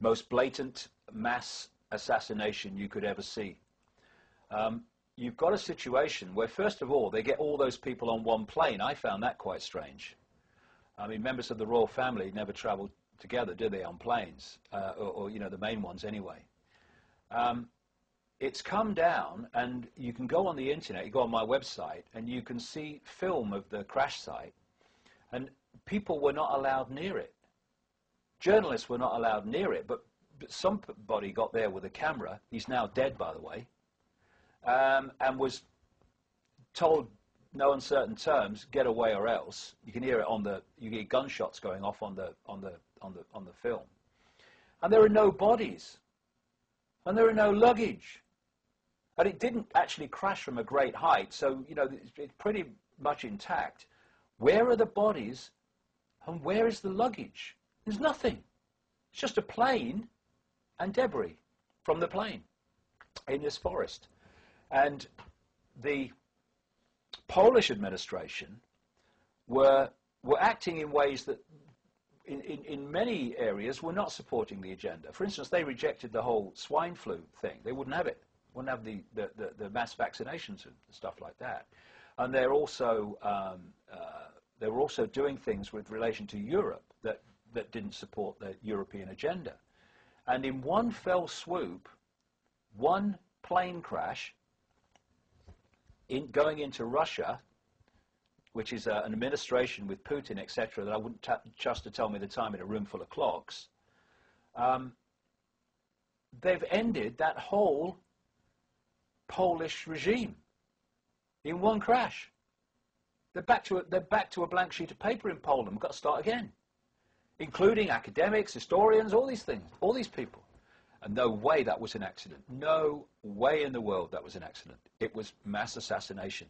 most blatant mass assassination you could ever see. You've got a situation where, first of all, they get all those people on one plane. I found that quite strange. I mean, members of the royal family never traveled together, do they, on planes? Or, you know, the main ones anyway. It's come down, and you can go on the internet, you go on my website, and you can see film of the crash site, and people were not allowed near it. Journalists were not allowed near it, but somebody got there with a camera. He's now dead, by the way. And was told, no uncertain terms, get away or else. You can hear it on the, you hear gunshots going off on the film. And there are no bodies, and there are no luggage, and it didn't actually crash from a great height, so you know it's pretty much intact. Where are the bodies, and where is the luggage? There's nothing. It's just a plane and debris from the plane in this forest. And the Polish administration were acting in ways that in many areas were not supporting the agenda. For instance, they rejected the whole swine flu thing. They wouldn't have it. Wouldn't have the mass vaccinations and stuff like that. And they're also they were also doing things with relation to Europe that didn't support the European agenda. And in one fell swoop, one plane crash going into Russia, which is an administration with Putin, etc., that I wouldn't trust to tell me the time in a room full of clocks, they've ended that whole Polish regime in one crash. They're back to a blank sheet of paper in Poland. We've got to start again, including academics, historians, all these things, all these people. And no way that was an accident. No way in the world that was an accident. It was mass assassination.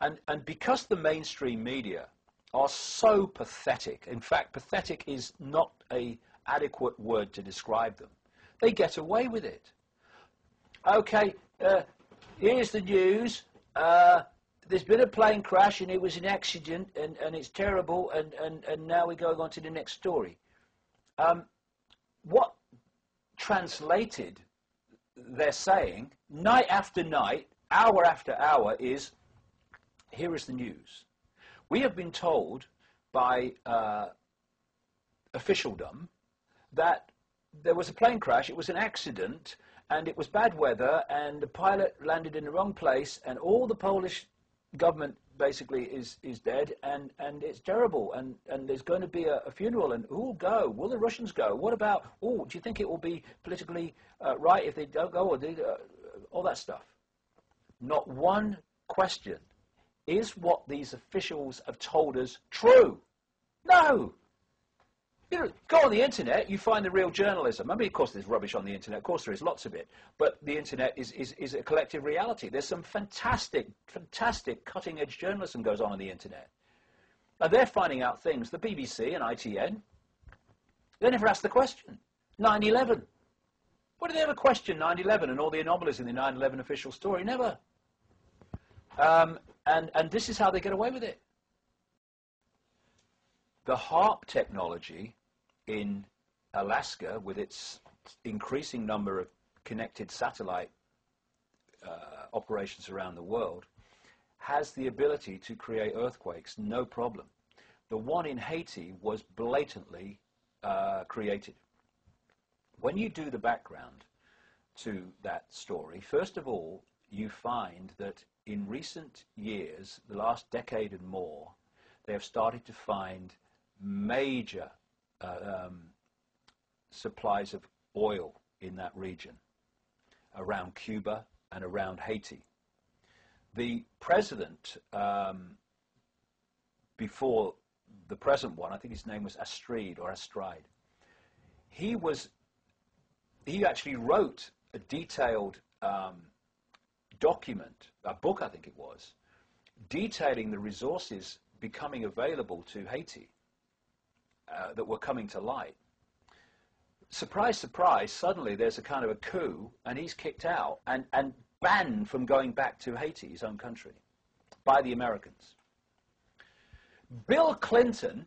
And because the mainstream media are so pathetic, in fact, pathetic is not an adequate word to describe them, they get away with it. Okay, here's the news. There's been a plane crash and it was an accident and it's terrible and now we're going on to the next story. What translated they're saying night after night, hour after hour is, here is the news. We have been told by officialdom that there was a plane crash, it was an accident, and it was bad weather, and the pilot landed in the wrong place, and all the Polish government basically is dead, and it's terrible, and there's going to be a funeral, and who will go? Will the Russians go? What about, do you think it will be politically right if they don't go, or all that stuff? Not one question. Is what these officials have told us true? No! You know, go on the internet, you find the real journalism. I mean, of course there's rubbish on the internet, of course there is lots of it, but the internet is a collective reality. There's some fantastic cutting-edge journalism goes on the internet. And they're finding out things, the BBC and ITN, they never ask the question. 9/11. What did they ever question 9/11 and all the anomalies in the 9/11 official story? Never. And this is how they get away with it. The HARP technology in Alaska, with its increasing number of connected satellite operations around the world, has the ability to create earthquakes, no problem. The one in Haiti was blatantly created. When you do the background to that story, first of all, you find that in recent years, the last decade and more, they have started to find major supplies of oil in that region, around Cuba and around Haiti. The president, before the present one, I think his name was Astride, he actually wrote a detailed document, a book I think it was, detailing the resources becoming available to Haiti that were coming to light. Surprise, surprise, suddenly there's a kind of a coup and he's kicked out and banned from going back to Haiti, his own country, by the Americans. Bill Clinton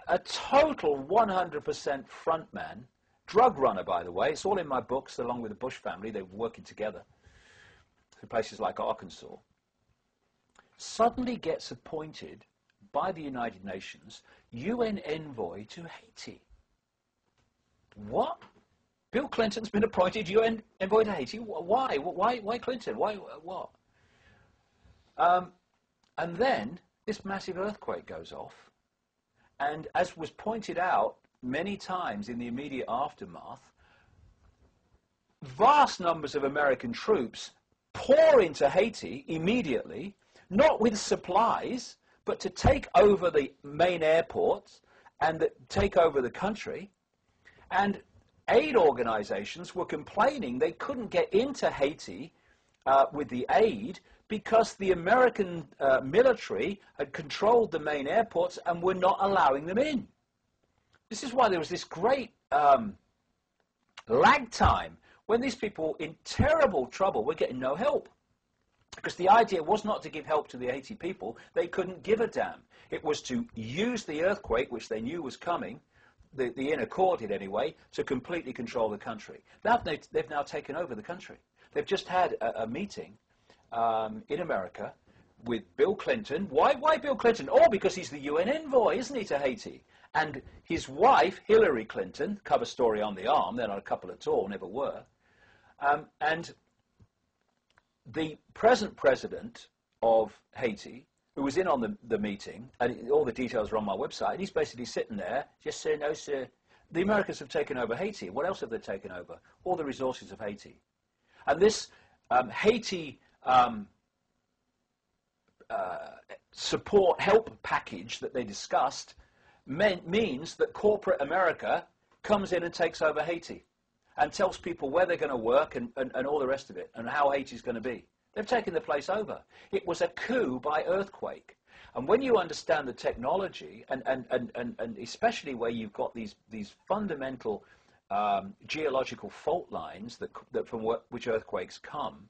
a total 100% frontman, drug runner, by the way. It's all in my books, along with the Bush family. They were working together in places like Arkansas. Suddenly gets appointed by the United Nations UN envoy to Haiti. What? Bill Clinton's been appointed UN envoy to Haiti? Why? Why Clinton? Why? What? And then this massive earthquake goes off. And as was pointed out many times in the immediate aftermath, vast numbers of American troops pour into Haiti immediately, not with supplies, but to take over the main airports and take over the country. And aid organizations were complaining they couldn't get into Haiti with the aid because the American military had controlled the main airports and were not allowing them in. This is why there was this great lag time when these people in terrible trouble were getting no help. Because the idea was not to give help to the Haiti people. They couldn't give a damn. It was to use the earthquake, which they knew was coming, the inner core did anyway, to completely control the country. Now they've now taken over the country. They've just had a meeting in America with Bill Clinton. Why Bill Clinton? Oh, because he's the UN envoy, isn't he, to Haiti? And his wife, Hillary Clinton, cover story on the arm, they're not a couple at all, never were. And the present president of Haiti, who was in on the meeting, and all the details are on my website, and he's basically sitting there, just saying, no, sir, the Americans have taken over Haiti. What else have they taken over? All the resources of Haiti. And this Haiti support help package that they discussed means that corporate America comes in and takes over Haiti and tells people where they're going to work and all the rest of it and how Haiti's going to be. They've taken the place over. It was a coup by earthquake. And when you understand the technology, and especially where you've got these fundamental geological fault lines that from which earthquakes come,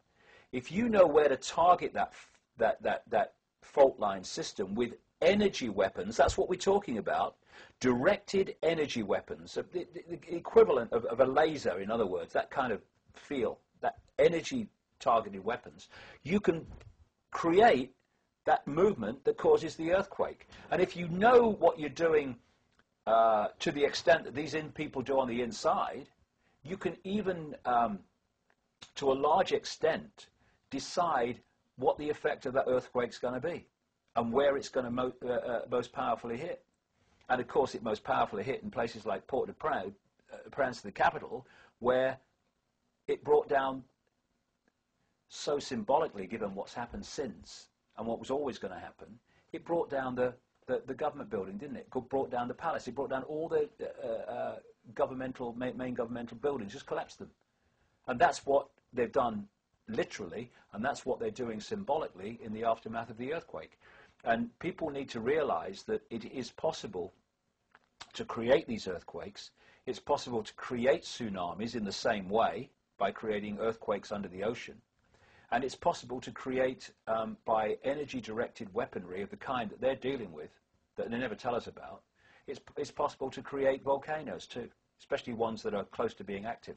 if you know where to target that fault line system with energy weapons, that's what we're talking about, directed energy weapons, the equivalent of a laser, in other words, that kind of feel, that energy targeted weapons, you can create that movement that causes the earthquake. And if you know what you're doing to the extent that these people do on the inside, you can even, to a large extent, decide what the effect of that earthquake's going to be and where it's going to most powerfully hit. And of course, it most powerfully hit in places like Port-au-Prince, the capital, where it brought down, so symbolically, given what's happened since and what was always going to happen, it brought down the government building, didn't it? It brought down the palace. It brought down all the main governmental buildings, just collapsed them. And that's what they've done literally, and that's what they're doing symbolically in the aftermath of the earthquake. And people need to realize that it is possible to create these earthquakes. It's possible to create tsunamis in the same way by creating earthquakes under the ocean. And it's possible to create, by energy-directed weaponry of the kind that they're dealing with, that they never tell us about, it's possible to create volcanoes too, especially ones that are close to being active.